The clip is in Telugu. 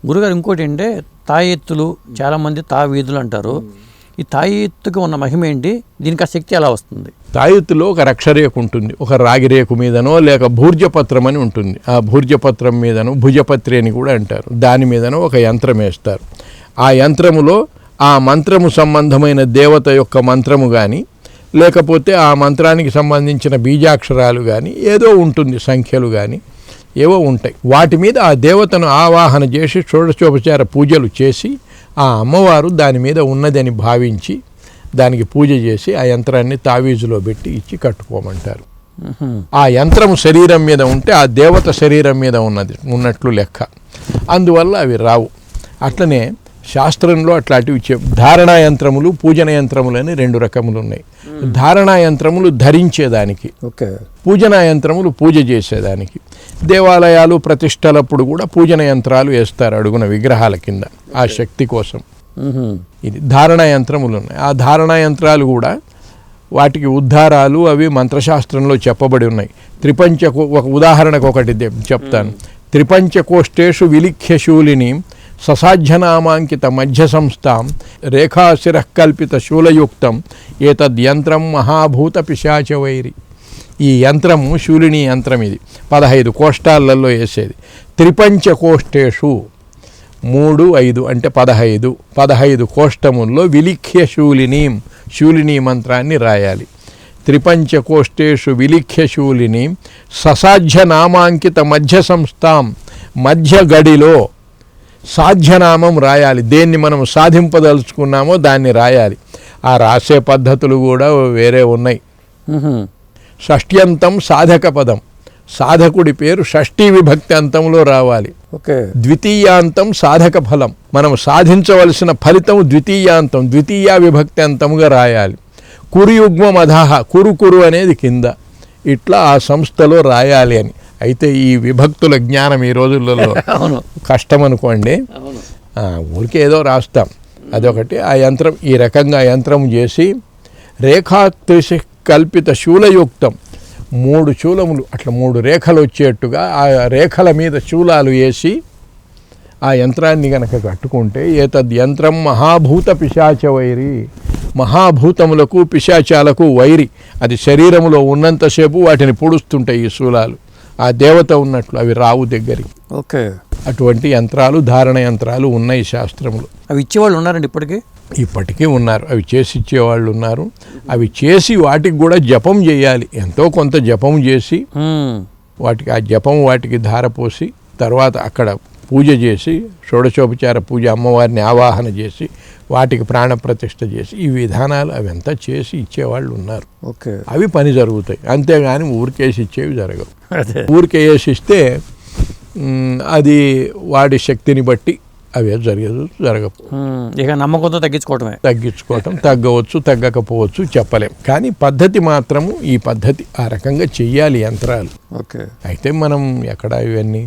గురుగారు ఇంకోటి అంటే తాయెత్తులు చాలామంది తావీధులు అంటారు. ఈ తాయెత్తుకు ఉన్న మహిమ ఏంటి, దీనికి ఆ శక్తి ఎలా వస్తుంది? తాయెత్తులో ఒక రక్షరేఖ ఉంటుంది, ఒక రాగి రేకు మీదనో లేక భూర్జపత్రం అని ఉంటుంది. ఆ భూర్జపత్రం మీదనో భుజపత్రి అని కూడా అంటారు, దాని మీదనో ఒక యంత్రం వేస్తారు. ఆ యంత్రములో ఆ మంత్రము సంబంధమైన దేవత యొక్క మంత్రము కానీ లేకపోతే ఆ మంత్రానికి సంబంధించిన బీజాక్షరాలు కానీ ఏదో ఉంటుంది, సంఖ్యలు కానీ ఏవో ఉంటాయి. వాటి మీద ఆ దేవతను ఆవాహన చేసి షోడశోపచార పూజలు చేసి ఆ అమ్మవారు దాని మీద ఉన్నదని భావించి దానికి పూజ చేసి ఆ యంత్రాన్ని తావీజులో పెట్టి ఇచ్చి కట్టుకోమంటారు. ఆ యంత్రం శరీరం మీద ఉంటే ఆ దేవత శరీరం మీద ఉన్నట్లు లెక్క. అందువల్ల అవి రావు. అట్లనే శాస్త్రంలో అట్లాంటివి ధారణా యంత్రములు, పూజన యంత్రములు అని 2 రకములు ఉన్నాయి. ధారణా యంత్రములు ధరించేదానికి, పూజనా యంత్రములు పూజ చేసేదానికి. దేవాలయాలు ప్రతిష్టలప్పుడు కూడా పూజన యంత్రాలు వేస్తారు అడుగున విగ్రహాల కింద, ఆ శక్తి కోసం. ఇది ధారణా యంత్రములు ఉన్నాయి. ఆ ధారణా యంత్రాలు కూడా వాటికి ఉద్ధారాలు అవి మంత్రశాస్త్రంలో చెప్పబడి ఉన్నాయి. ఒక ఉదాహరణకు ఒకటి చెప్తాను. త్రిపంచకోష్టేషు విలిఖ్య శూలిని ససాధ్యనామాంకిత మధ్య సంస్థాం రేఖాశిరకల్పిత శూలయుక్తం ఏతద్యంత్రం మహాభూత పిశాచవైరి. ఈ యంత్రము శూలిని యంత్రం. ఇది 15 కోష్టాలలో వేసేది. త్రిపంచకోష్టేషు 3, 5 అంటే 15 కోష్టముల్లో విలిఖ్య శూలిని మంత్రాన్ని రాయాలి. త్రిపంచకోష్టేషు విలిఖ్య శూలిని ససాధ్యనామాంకిత మధ్య సంస్థాం, మధ్య గడిలో సాధ్యనామం రాయాలి. దేన్ని మనం సాధింపదలుచుకున్నామో దాన్ని రాయాలి. ఆ రాసే పద్ధతులు కూడా వేరే ఉన్నాయి. షష్ట్యంతం సాధక పదం, సాధకుడి పేరు షష్ఠీ విభక్తి అంతంలో రావాలి. ద్వితీయాంతం సాధక ఫలం, మనం సాధించవలసిన ఫలితం ద్వితీయాంతం, ద్వితీయ విభక్తి అంతముగా రాయాలి. కురుయుగ్మం అధః, కురు అనేది కింద. ఇట్లా ఆ సంస్థలో రాయాలి అని. అయితే ఈ విభక్తుల జ్ఞానం ఈ రోజులలో కష్టం అనుకోండి, ఊరికే ఏదో రాస్తాం. అదొకటి. ఆ యంత్రం ఈ రకంగా యంత్రం చేసి రేఖాత్రిశ కల్పిత శూలయుక్తం, 3 శూలములు అట్లా 3 రేఖలు వచ్చేట్టుగా ఆ రేఖల మీద శూలాలు వేసి ఆ యంత్రాన్ని గనక కట్టుకుంటే ఏతద్ యంత్రం మహాభూత పిశాచవైరి, మహాభూతములకు పిశాచాలకు వైరి. అది శరీరములో ఉన్నంతసేపు వాటిని పొడుస్తుంటాయి ఈ శూలాలు. ఆ దేవత ఉన్నట్లు అవి రావు దగ్గరికి. అటువంటి యంత్రాలు, ధారణ యంత్రాలు ఉన్నాయి శాస్త్రములు. అవి ఇచ్చేవాళ్ళు ఉన్నారండి ఇప్పటికీ ఉన్నారు. అవి చేసి ఇచ్చేవాళ్ళు ఉన్నారు. అవి చేసి వాటికి కూడా జపం చేయాలి. ఎంతో కొంత జపం చేసి వాటికి ఆ జపం వాటికి ధారపోసి తర్వాత అక్కడ పూజ చేసి షోడశోపచార పూజ, అమ్మవారిని ఆవాహన చేసి వాటికి ప్రాణప్రతిష్ఠ చేసి ఈ విధానాలు అవంతా చేసి ఇచ్చేవాళ్ళు ఉన్నారు. అవి పని జరుగుతాయి. అంతేగాని ఊరికేసి ఇచ్చేవి జరగవు. ఊరికే వేసి ఇస్తే అది వాడి శక్తిని బట్టి అవే జరగవు. ఇక నమ్మకంతో తగ్గించుకోవటం తగ్గవచ్చు, తగ్గకపోవచ్చు, చెప్పలేం. కానీ పద్ధతి మాత్రము ఈ పద్ధతి ఆ రకంగా చెయ్యాలి యంత్రాలు. అయితే మనం ఎక్కడ ఇవన్నీ